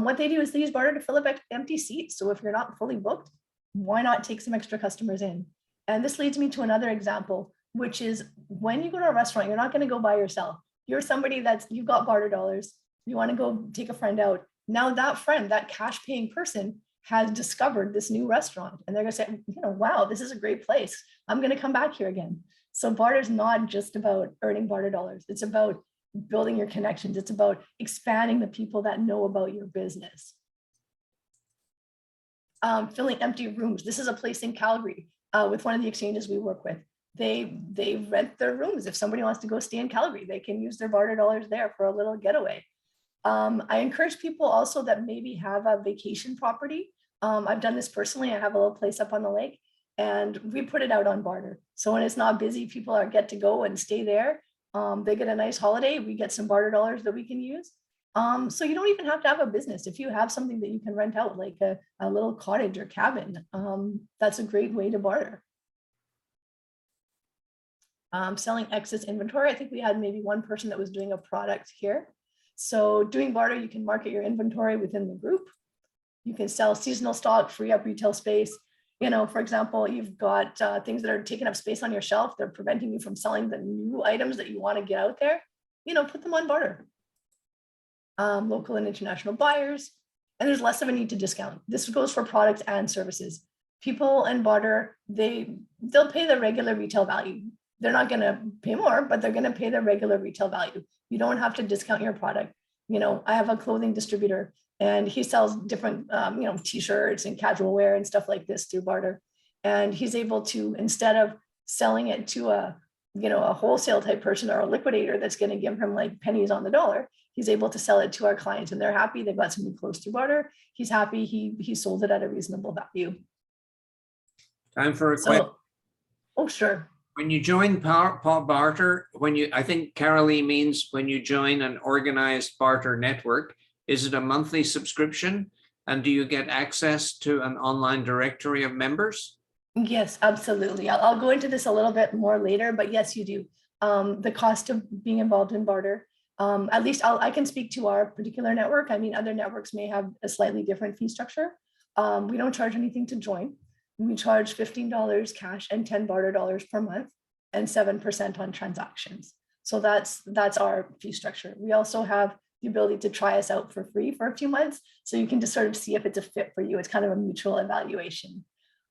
[SPEAKER 1] What they do is they use barter to fill up empty seats. So if you're not fully booked, why not take some extra customers in? And this leads me to another example, which is when you go to a restaurant, you're not going to go by yourself. You're somebody you've got barter dollars. You want to go take a friend out. Now that friend, that cash paying person, has discovered this new restaurant, and they're going to say, wow, this is a great place. I'm going to come back here again. So barter is not just about earning barter dollars. It's about building your connections. It's about expanding the people that know about your business. Filling empty rooms. This is a place in Calgary with one of the exchanges we work with. They rent their rooms. If somebody wants to go stay in Calgary, they can use their barter dollars there for a little getaway. I encourage people also that maybe have a vacation property. I've done this personally. I have a little place up on the lake and we put it out on barter. So when it's not busy, people get to go and stay there. They get a nice holiday. We get some barter dollars that we can use. So you don't even have to have a business. If you have something that you can rent out, like a little cottage or cabin, that's a great way to barter. Selling excess inventory. I think we had maybe one person that was doing a product here. So doing barter, you can market your inventory within the group. You can sell seasonal stock, free up retail space. For example, you've got things that are taking up space on your shelf. They're preventing you from selling the new items that you want to get out there. Put them on barter. Local and international buyers. And there's less of a need to discount. This goes for products and services. People in barter, they'll pay the regular retail value. They're not going to pay more, but they're going to pay the regular retail value. You don't have to discount your product. I have a clothing distributor and he sells different, t-shirts and casual wear and stuff like this through barter. And he's able to, instead of selling it to a wholesale type person or a liquidator that's going to give him like pennies on the dollar, he's able to sell it to our clients and they're happy. They've got some new clothes through barter. He's happy. He sold it at a reasonable value.
[SPEAKER 2] Time for a question.
[SPEAKER 1] Oh, sure.
[SPEAKER 2] When you join barter, I think Carolee means when you join an organized barter network, is it a monthly subscription? And do you get access to an online directory of members?
[SPEAKER 1] Yes, absolutely. I'll go into this a little bit more later, but yes, you do. The cost of being involved in barter, at least I can speak to our particular network. Other networks may have a slightly different fee structure. We don't charge anything to join. We charge $15 cash and $10 barter dollars per month and 7% on transactions. So that's our fee structure. We also have the ability to try us out for free for a few months. So you can just sort of see if it's a fit for you. It's kind of a mutual evaluation.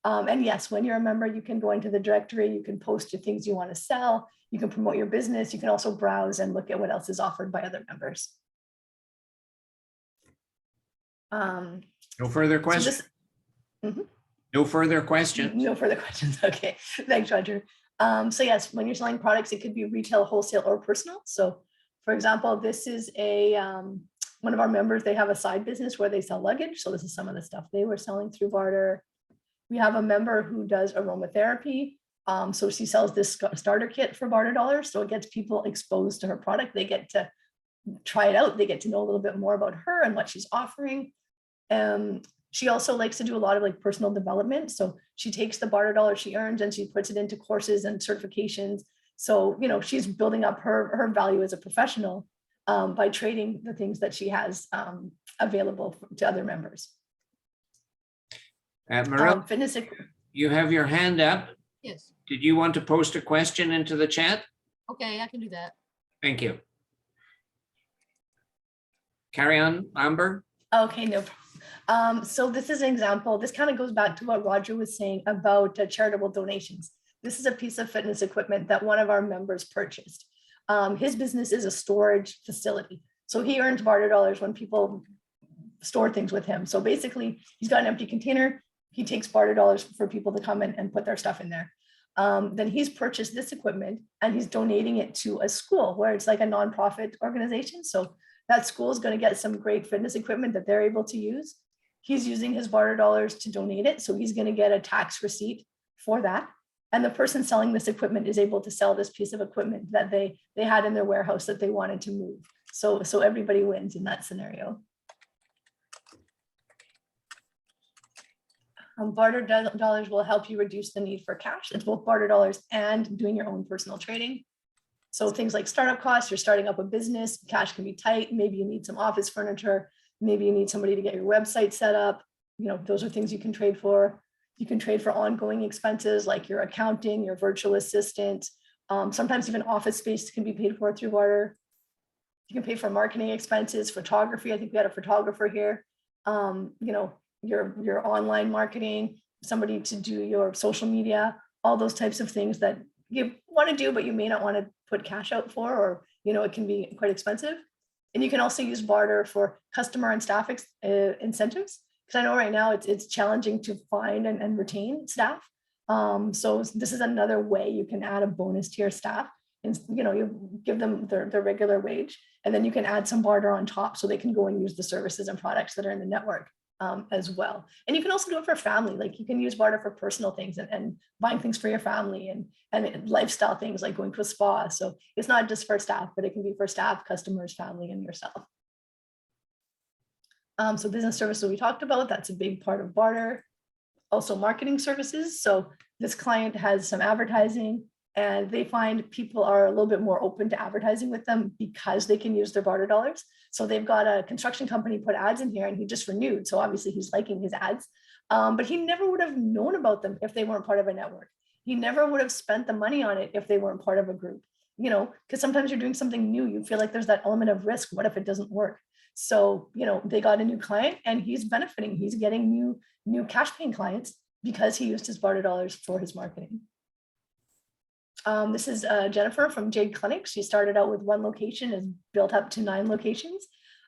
[SPEAKER 1] And yes, when you're a member, you can go into the directory, you can post your things you want to sell, you can promote your business, you can also browse and look at what else is offered by other members.
[SPEAKER 2] No further
[SPEAKER 1] So
[SPEAKER 2] questions?
[SPEAKER 1] this, Mhm.
[SPEAKER 2] No further questions?
[SPEAKER 1] No further questions. Okay, thanks, Roger. So yes, when you're selling products, it could be retail, wholesale, or personal. So for example, this is a one of our members, they have a side business where they sell luggage. So this is some of the stuff they were selling through Barter. We have a member who does aromatherapy. So she sells this starter kit for Barter dollars. So it gets people exposed to her product. They get to try it out. They get to know a little bit more about her and what she's offering. She also likes to do a lot of like personal development. So she takes the Barter dollars she earns and she puts it into courses and certifications. So, you know, she's building up her value as a professional by trading the things that she has available to other members.
[SPEAKER 2] Marilla,
[SPEAKER 1] Fitness.
[SPEAKER 2] you have your hand up.
[SPEAKER 5] Yes.
[SPEAKER 2] Did you want to post a question into the chat?
[SPEAKER 5] Okay, I can do that.
[SPEAKER 2] Thank you. Carry on, Amber.
[SPEAKER 1] Okay, no problem. So this is an example. This kind of goes back to what Roger was saying about charitable donations. This is a piece of fitness equipment that one of our members purchased. His business is a storage facility. So he earns Barter dollars when people store things with him. So basically, he's got an empty container. He takes Barter dollars for people to come in and put their stuff in there. Then he's purchased this equipment and he's donating it to a school where it's like a nonprofit organization. So that school is going to get some great fitness equipment that they're able to use. He's using his Barter dollars to donate it. So he's going to get a tax receipt for that. And the person selling this equipment is able to sell this piece of equipment that they had in their warehouse that they wanted to move. So everybody wins in that scenario. Barter dollars will help you reduce the need for cash. It's both Barter dollars and doing your own personal trading. So things like startup costs, you're starting up a business, cash can be tight. Maybe you need some office furniture. Maybe you need somebody to get your website set up. You know, those are things you can trade for. You can trade for ongoing expenses like your accounting, your virtual assistant. Sometimes even office space can be paid for through Barter. You can pay for marketing expenses, photography. I think we had a photographer here. You know, your online marketing, somebody to do your social media, all those types of things that you want to do, but you may not want to put cash out for, or, you know, it can be quite expensive. And you can also use Barter for customer and staff incentives. Because I know right now it's challenging to find and retain staff. So this is another way you can add a bonus to your staff. And, you know, you give them their regular wage, and then you can add some Barter on top so they can go and use the services and products that are in the network as well. And you can also do it for family. Like you can use Barter for personal things and buying things for your family and lifestyle things like going to a spa. So it's not just for staff, but it can be for staff, customers, family, and yourself. So business services we talked about, that's a big part of Barter. Also marketing services. So this client has some advertising and they find people are a little bit more open to advertising with them because they can use their Barter dollars. So they've got a construction company put ads in here and he just renewed. So obviously he's liking his ads, but he never would have known about them if they weren't part of a network. He never would have spent the money on it if they weren't part of a group, you know, because sometimes you're doing something new. You feel like there's that element of risk. What if it doesn't work? So, you know, they got a new client and he's benefiting. He's getting new cash paying clients because he used his Barter dollars for his marketing. This is Jennifer from Jade Clinic. She started out with 1 location, has built up to 9 locations.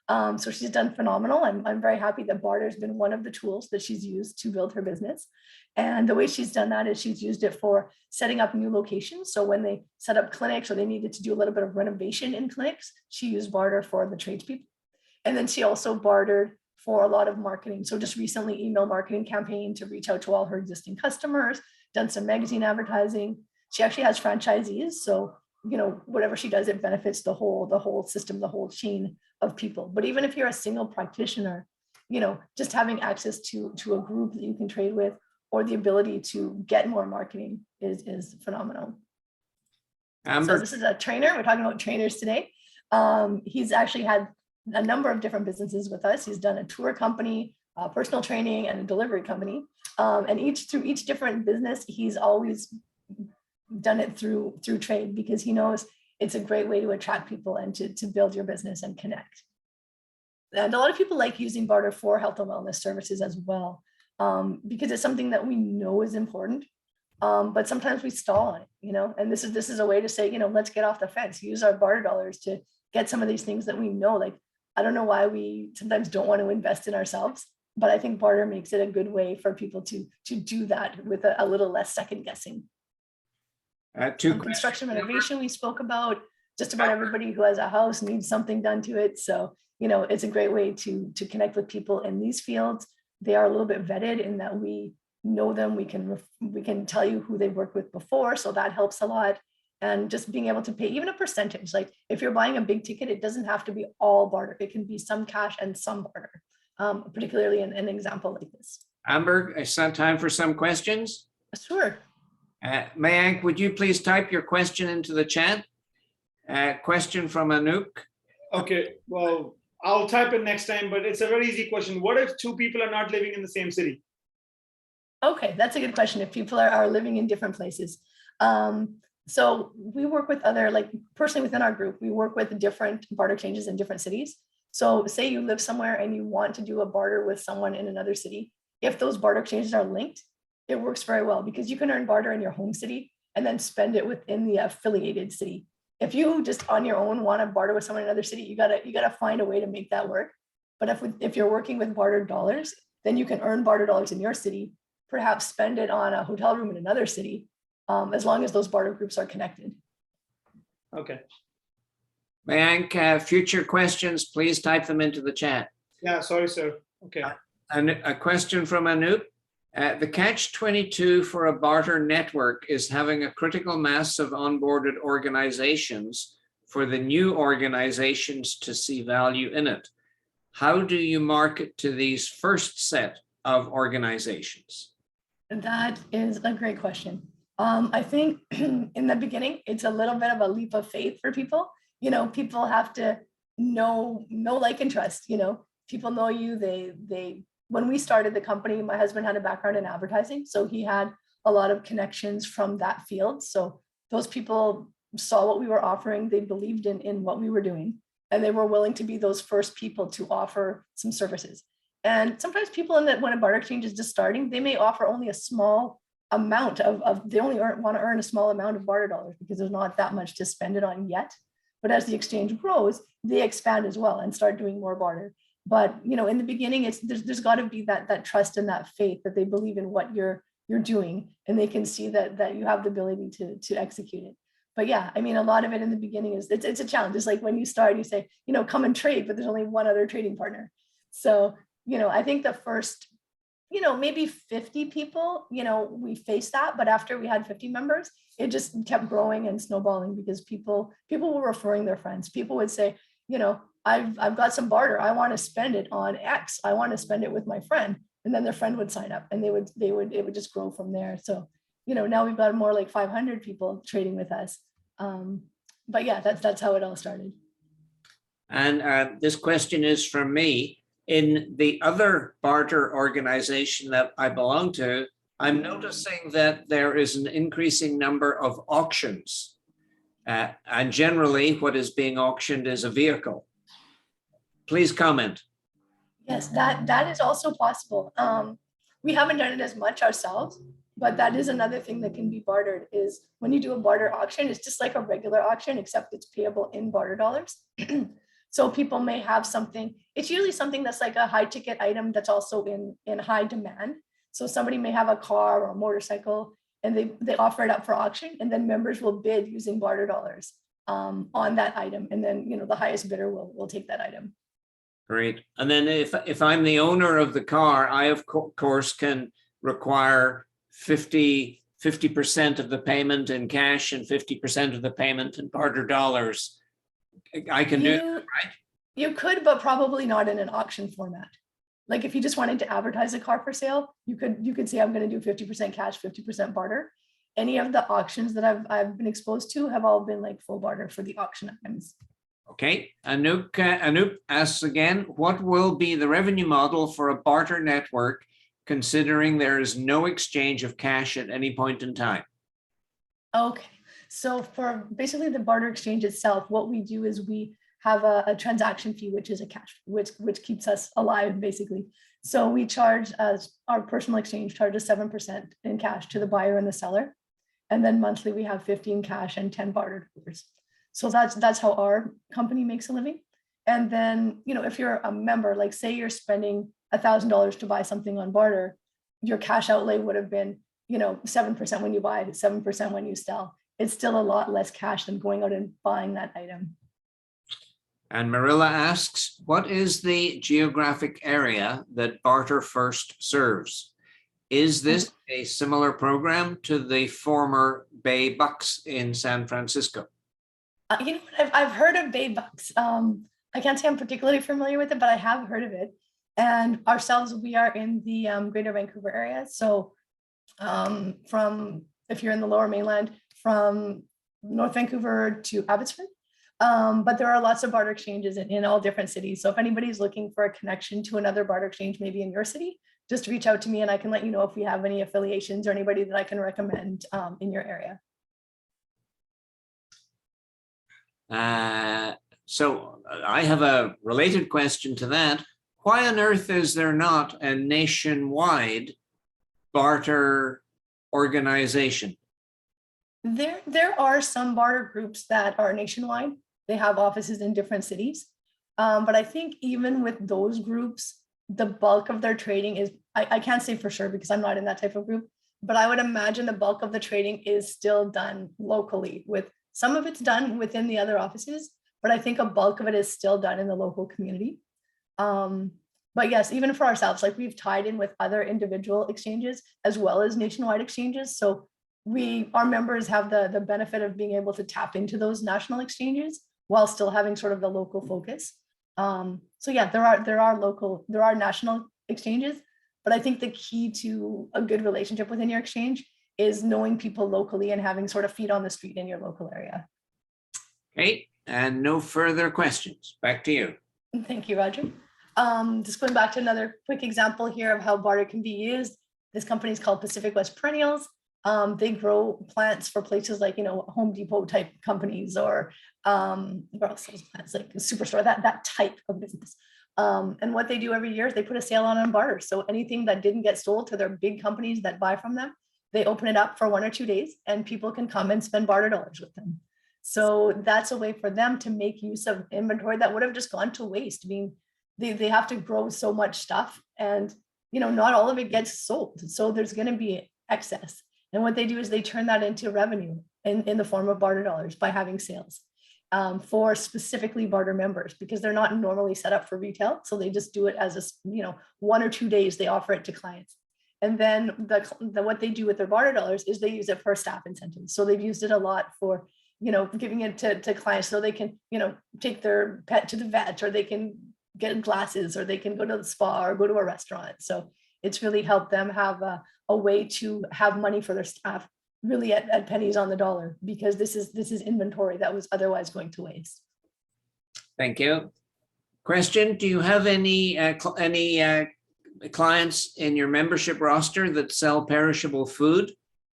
[SPEAKER 1] So she's done phenomenal. I'm very happy that Barter has been one of the tools that she's used to build her business. And the way she's done that is she's used it for setting up new locations. So when they set up clinics or they needed to do a little bit of renovation in clinics, she used Barter for the tradespeople. And then she also bartered for a lot of marketing. So just recently email marketing campaign to reach out to all her existing customers, done some magazine advertising. She actually has franchisees. So, you know, whatever she does, it benefits the whole system, the whole chain of people. But even if you're a single practitioner, you know, just having access to a group that you can trade with or the ability to get more marketing is phenomenal.
[SPEAKER 2] Amber.
[SPEAKER 1] So this is a trainer. We're talking about trainers today. He's actually had a number of different businesses with us. He's done a tour company, personal training, and a delivery company. And through each different business, he's always done it through trade because he knows it's a great way to attract people and to build your business and connect. And a lot of people like using Barter for health and wellness services as well. because it's something that we know is important. But sometimes we stall on it, and this is a way to say, let's get off the fence, use our barter dollars to get some of these things that we know. Like, I don't know why we sometimes don't want to invest in ourselves, but I think barter makes it a good way for people to do that with a little less second guessing. Construction renovation, we spoke about. Just about everybody who has a house needs something done to it. So, it's a great way to connect with people in these fields. They are a little bit vetted in that we know them. We can tell you who they've worked with before. So that helps a lot. And just being able to pay even a percentage, like if you're buying a big ticket, it doesn't have to be all barter. It can be some cash and some barter, particularly in an example like this.
[SPEAKER 2] Amber, it's time for some questions.
[SPEAKER 1] Sure.
[SPEAKER 2] Mayank, would you please type your question into the chat? Question from Anouk.
[SPEAKER 3] Okay, well, I'll type it next time, but it's a very easy question. What if two people are not living in the same city?
[SPEAKER 1] Okay, that's a good question. If people are living in different places. So we work with personally within our group, we work with different barter exchanges in different cities. So say you live somewhere and you want to do a barter with someone in another city. If those barter exchanges are linked, it works very well because you can earn barter in your home city and then spend it within the affiliated city. If you just on your own want to barter with someone in another city, you gotta find a way to make that work. But if you're working with barter dollars, then you can earn barter dollars in your city, perhaps spend it on a hotel room in another city, as long as those barter groups are connected.
[SPEAKER 3] Okay.
[SPEAKER 2] Mayank, future questions, please type them into the chat.
[SPEAKER 3] Yeah, sorry, sir. Okay.
[SPEAKER 2] And a question from Anoop. The catch-22 for a barter network is having a critical mass of onboarded organizations for the new organizations to see value in it. How do you market to these first set of organizations?
[SPEAKER 1] That is a great question. I think in the beginning, it's a little bit of a leap of faith for people. People have to know, like, and trust. People know you. When we started the company, my husband had a background in advertising, so he had a lot of connections from that field. So those people saw what we were offering, they believed in what we were doing, and they were willing to be those first people to offer some services. And sometimes people when a barter exchange is just starting, they may offer only a small amount they only want to earn a small amount of barter dollars because there's not that much to spend it on yet. But as the exchange grows, they expand as well and start doing more barter. But in the beginning, there's got to be that trust and that faith that they believe in what you're doing, and they can see that you have the ability to execute it. But yeah, I mean, a lot of it in the beginning it's a challenge. It's like when you start, you say, come and trade, but there's only one other trading partner. So I think the first maybe 50 people, we faced that, but after we had 50 members, it just kept growing and snowballing because people were referring their friends. People would say, I've got some barter. I want to spend it on X. I want to spend it with my friend. And then their friend would sign up and it would just grow from there. So, now we've got more like 500 people trading with us. But yeah, that's how it all started.
[SPEAKER 2] And this question is from me. In the other barter organization that I belong to, I'm noticing that there is an increasing number of auctions. And generally what is being auctioned is a vehicle. Please comment.
[SPEAKER 1] Yes, that is also possible. We haven't done it as much ourselves, but that is another thing that can be bartered is when you do a barter auction, it's just like a regular auction, except it's payable in barter dollars. So people may have something, it's usually something that's like a high ticket item that's also in high demand. So somebody may have a car or a motorcycle and they offer it up for auction, and then members will bid using barter dollars on that item. And then, the highest bidder will take that item.
[SPEAKER 2] Great. And then if I'm the owner of the car, I of course can require 50% of the payment in cash and 50% of the payment in barter dollars. I can do that, right?
[SPEAKER 1] You could, but probably not in an auction format. Like if you just wanted to advertise a car for sale, you could say I'm going to do 50% cash, 50% barter. Any of the auctions that I've been exposed to have all been like full barter for the auction items.
[SPEAKER 2] Okay, Anoop asks again, what will be the revenue model for a barter network considering there is no exchange of cash at any point in time?
[SPEAKER 1] Okay, so for basically the barter exchange itself, what we do is we have a transaction fee, which is a cash, which keeps us alive basically. So we charge, as our personal exchange charges 7% in cash to the buyer and the seller. And then monthly we have 15 cash and 10 bartered orders. So that's how our company makes a living. And then, if you're a member, like say you're spending $1,000 to buy something on barter, your cash outlay would have been, 7% when you buy it, 7% when you sell. It's still a lot less cash than going out and buying that item.
[SPEAKER 2] And Marilla asks, what is the geographic area that Barter First serves? Is this a similar program to the former Bay Bucks in San Francisco?
[SPEAKER 1] I've heard of Bay Bucks. I can't say I'm particularly familiar with it, but I have heard of it. And ourselves, we are in the Greater Vancouver area. So if you're in the Lower Mainland, from North Vancouver to Abbotsford. But there are lots of barter exchanges in all different cities. So if anybody's looking for a connection to another barter exchange, maybe in your city, just reach out to me and I can let you know if we have any affiliations or anybody that I can recommend in your area.
[SPEAKER 2] So I have a related question to that. Why on earth is there not a nationwide barter organization?
[SPEAKER 1] There are some barter groups that are nationwide. They have offices in different cities. But I think even with those groups, the bulk of their trading is, I can't say for sure because I'm not in that type of group, but I would imagine the bulk of the trading is still done locally. With some of it's done within the other offices, but I think a bulk of it is still done in the local community. But yes, even for ourselves, like we've tied in with other individual exchanges as well as nationwide exchanges. So our members have the benefit of being able to tap into those national exchanges while still having sort of the local focus. So yeah, there are national exchanges, but I think the key to a good relationship within your exchange is knowing people locally and having sort of feet on the street in your local area.
[SPEAKER 2] Okay, and no further questions. Back to you.
[SPEAKER 1] Thank you, Roger. Just going back to another quick example here of how barter can be used. This company is called Pacific West Perennials. They grow plants for places like, Home Depot type companies or where else sells plants, like Superstore, that type of business. And what they do every year is they put a sale on barter. So anything that didn't get sold to their big companies that buy from them, they open it up for 1 or 2 days and people can come and spend barter dollars with them. So that's a way for them to make use of inventory that would have just gone to waste. I mean, they have to grow so much stuff and, not all of it gets sold. So there's going to be excess. And what they do is they turn that into revenue in the form of barter dollars by having sales for specifically barter members, because they're not normally set up for retail. So they just do it as a, 1 or 2 days, they offer it to clients. And then what they do with their barter dollars is they use it for staff incentives. So they've used it a lot for, giving it to clients so they can, take their pet to the vet, or they can get glasses, or they can go to the spa or go to a restaurant. So it's really helped them have a way to have money for their staff really at pennies on the dollar, because this is inventory that was otherwise going to waste.
[SPEAKER 2] Thank you. Question, do you have any clients in your membership roster that sell perishable food,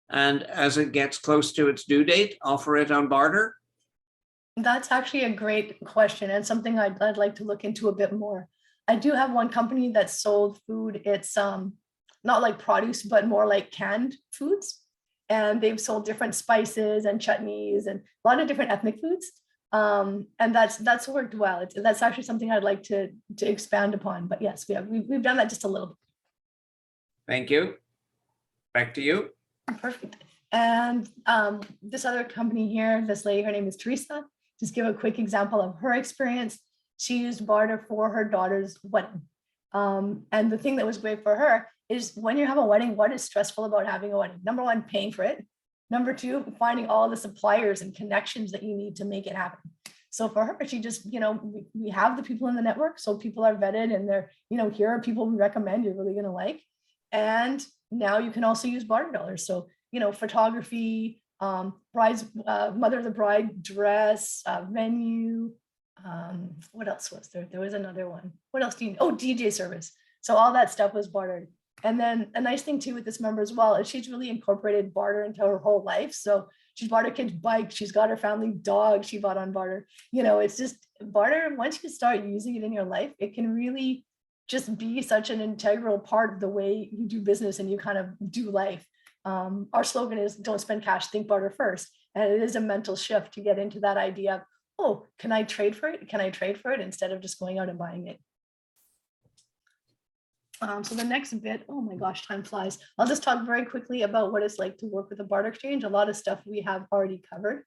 [SPEAKER 2] and as it gets close to its due date, offer it on barter?
[SPEAKER 1] That's actually a great question and something I'd like to look into a bit more. I do have one company that sold food. It's not like produce, but more like canned foods. And they've sold different spices and chutneys and a lot of different ethnic foods. And that's worked well. That's actually something I'd like to expand upon. But yes, we've done that just a little bit.
[SPEAKER 2] Thank you. Back to you.
[SPEAKER 1] Perfect. And this other company here, this lady, her name is Teresa. Just give a quick example of her experience. She used barter for her daughter's wedding. And the thing that was great for her is when you have a wedding, what is stressful about having a wedding? Number one, paying for it. Number two, finding all the suppliers and connections that you need to make it happen. So for her, she just, we have the people in the network. So people are vetted and they're, here are people we recommend you're really going to like. And now you can also use barter dollars. So, photography, bride's mother of the bride dress, venue. What else was there? There was another one. What else do you need? Oh, DJ service. So all that stuff was bartered. And then a nice thing too with this member as well is she's really incorporated barter into her whole life. So she's bought her kid's bike. She's got her family dog she bought on barter. It's just barter. Once you start using it in your life, it can really just be such an integral part of the way you do business and you kind of do life. Our slogan is don't spend cash, think barter first. And it is a mental shift to get into that idea of, oh, can I trade for it? Can I trade for it instead of just going out and buying it? So the next bit, oh my gosh, time flies. I'll just talk very quickly about what it's like to work with a barter exchange. A lot of stuff we have already covered.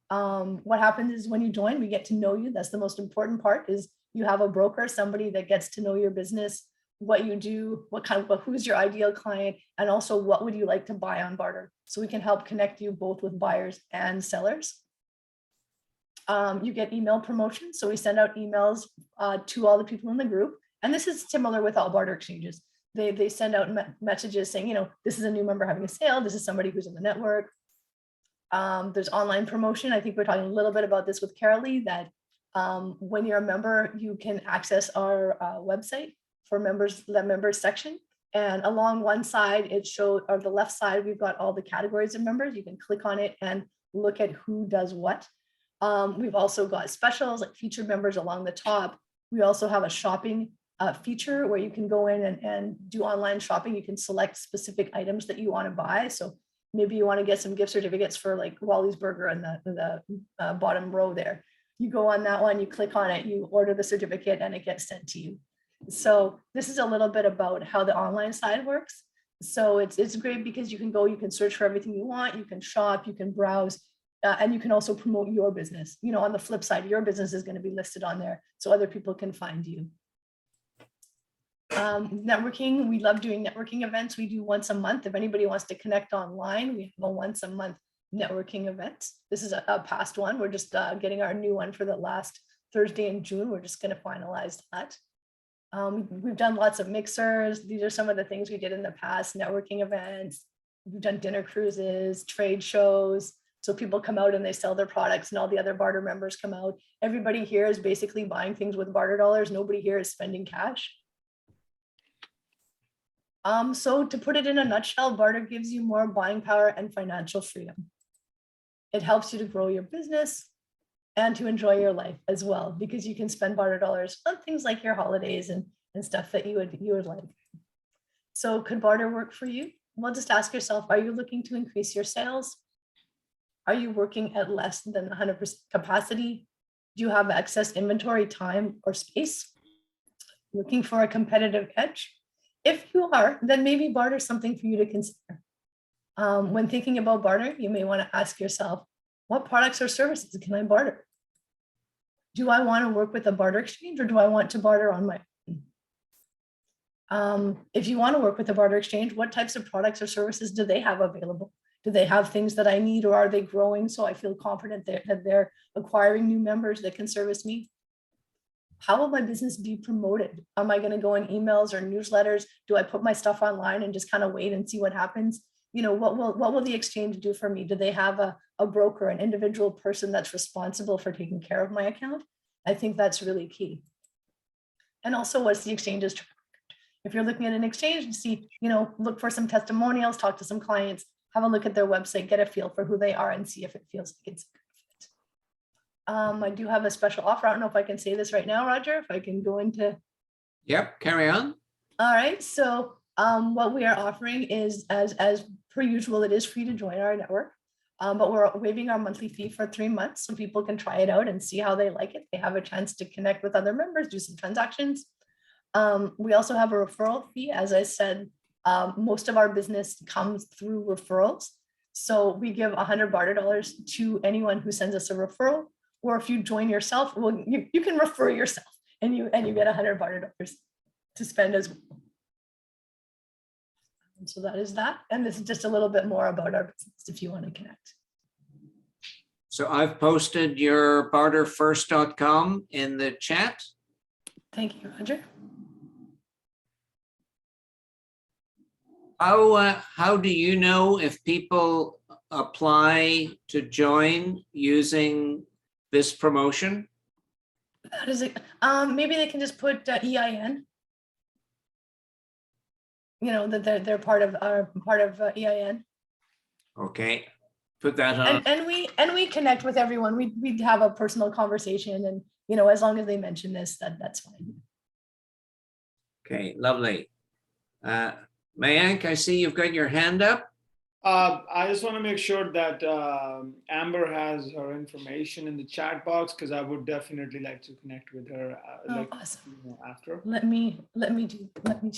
[SPEAKER 1] What happens is when you join, we get to know you. That's the most important part, is you have a broker, somebody that gets to know your business, what you do, who's your ideal client, and also what would you like to buy on barter. So we can help connect you both with buyers and sellers. You get email promotions. So we send out emails to all the people in the group. And this is similar with all barter exchanges. They send out messages saying, you know, this is a new member having a sale. This is somebody who's in the network. There's online promotion. I think we're talking a little bit about this with Carolee, that when you're a member, you can access our website for members, the members section. And along one side, it shows, or the left side, we've got all the categories of members. You can click on it and look at who does what. We've also got specials like featured members along the top. We also have a shopping feature where you can go in and do online shopping. You can select specific items that you want to buy. So maybe you want to get some gift certificates for like Wally's Burger in the bottom row there. You go on that one, you click on it, you order the certificate, and it gets sent to you. So this is a little bit about how the online side works. So it's great because you can go, you can search for everything you want, you can shop, you can browse, and you can also promote your business. You know, on the flip side, your business is going to be listed on there so other people can find you. Networking, we love doing networking events. We do once a month. If anybody wants to connect online, we have a once a month networking event. This is a past one. We're just getting our new one for the last Thursday in June. We're just going to finalize that. We've done lots of mixers. These are some of the things we did in the past: networking events. We've done dinner cruises, trade shows. So people come out and they sell their products, and all the other barter members come out. Everybody here is basically buying things with barter dollars. Nobody here is spending cash. So to put it in a nutshell, barter gives you more buying power and financial freedom. It helps you to grow your business and to enjoy your life as well, because you can spend barter dollars on things like your holidays and stuff that you would like. So could barter work for you? Well, just ask yourself, are you looking to increase your sales? Are you working at less than 100% capacity? Do you have excess inventory, time, or space? Looking for a competitive edge? If you are, then maybe barter is something for you to consider. When thinking about barter, you may want to ask yourself, what products or services can I barter? Do I want to work with a barter exchange, or do I want to barter on my own? If you want to work with a barter exchange, what types of products or services do they have available? Do they have things that I need, or are they growing so I feel confident that they're acquiring new members that can service me? How will my business be promoted? Am I going to go in emails or newsletters? Do I put my stuff online and just kind of wait and see what happens? You know, what will the exchange do for me? Do they have a broker, an individual person that's responsible for taking care of my account? I think that's really key. And also, what's the exchange's track record? If you're looking at an exchange, to see, you know, look for some testimonials, talk to some clients, have a look at their website, get a feel for who they are, and see if it feels like it's a good fit. I do have a special offer. I don't know if I can say this right now, Roger, if I can go into.
[SPEAKER 2] Yep, carry on.
[SPEAKER 1] All right, so what we are offering is, as per usual, it is free to join our network, but we're waiving our monthly fee for 3 months so people can try it out and see how they like it. They have a chance to connect with other members, do some transactions. We also have a referral fee. As I said, most of our business comes through referrals. So we give $100 barter dollars to anyone who sends us a referral, or if you join yourself, well, you can refer yourself and you get $100 barter dollars to spend as well. So that is that. And this is just a little bit more about our business if you want to connect.
[SPEAKER 2] So I've posted your barterfirst.com in the chat.
[SPEAKER 1] Thank you, Roger.
[SPEAKER 2] How do you know if people apply to join using this promotion?
[SPEAKER 1] How does it? Maybe they can just put EIN. You know, that they're part of EIN.
[SPEAKER 2] Okay, put that on.
[SPEAKER 1] And we connect with everyone. We have a personal conversation, and you know, as long as they mention this, that's fine.
[SPEAKER 2] Okay, lovely. Mayank, I see you've got your hand up.
[SPEAKER 3] I just want to make sure that Amber has her information in the chat box, because I would definitely like to connect with her
[SPEAKER 1] Awesome.
[SPEAKER 3] after.
[SPEAKER 1] Let me share.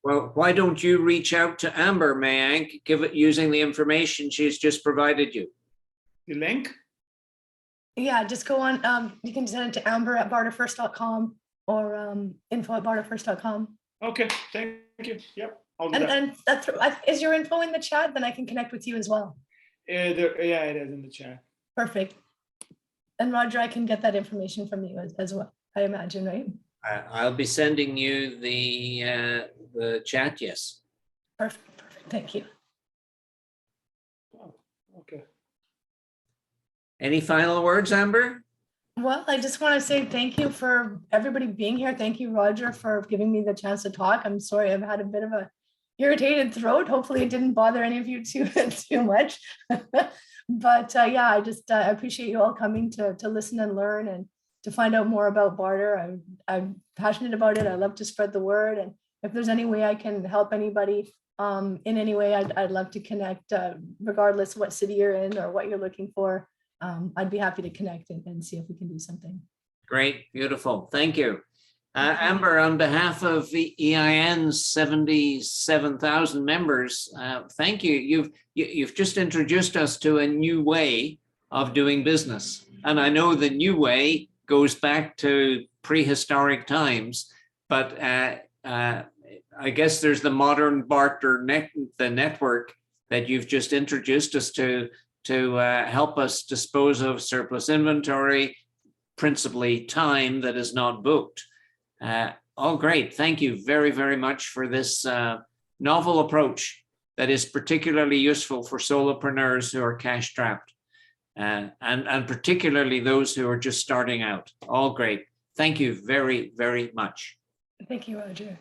[SPEAKER 2] Well, why don't you reach out to Amber, Mayank, give it using the information she's just provided you.
[SPEAKER 3] The link?
[SPEAKER 1] Yeah, just go on. You can send it to amber@barterfirst.com or info@barterfirst.com.
[SPEAKER 3] Okay, thank you. Yep, I'll do that.
[SPEAKER 1] And that's, is your info in the chat? Then I can connect with you as well.
[SPEAKER 3] Yeah, it is in the chat.
[SPEAKER 1] Perfect. And Roger, I can get that information from you as well, I imagine, right?
[SPEAKER 2] I'll be sending you the chat, yes.
[SPEAKER 1] Perfect. Thank you.
[SPEAKER 3] Oh, okay.
[SPEAKER 2] Any final words, Amber?
[SPEAKER 1] Well, I just want to say thank you for everybody being here. Thank you, Roger, for giving me the chance to talk. I'm sorry I've had a bit of a irritated throat. Hopefully it didn't bother any of you too much. But yeah, I just appreciate you all coming to listen and learn and to find out more about Barter. I'm passionate about it. I love to spread the word. And if there's any way I can help anybody in any way, I'd love to connect, regardless what city you're in or what you're looking for. I'd be happy to connect and see if we can do something.
[SPEAKER 2] Great, beautiful. Thank you. Amber, on behalf of EIN's 77,000 members, thank you. You've just introduced us to a new way of doing business. And I know the new way goes back to prehistoric times, but I guess there's the modern Barter the network that you've just introduced us to help us dispose of surplus inventory, principally time that is not booked. Oh, great. Thank you very, very much for this novel approach that is particularly useful for solopreneurs who are cash strapped, and particularly those who are just starting out. All great. Thank you very, very much.
[SPEAKER 1] Thank you, Roger.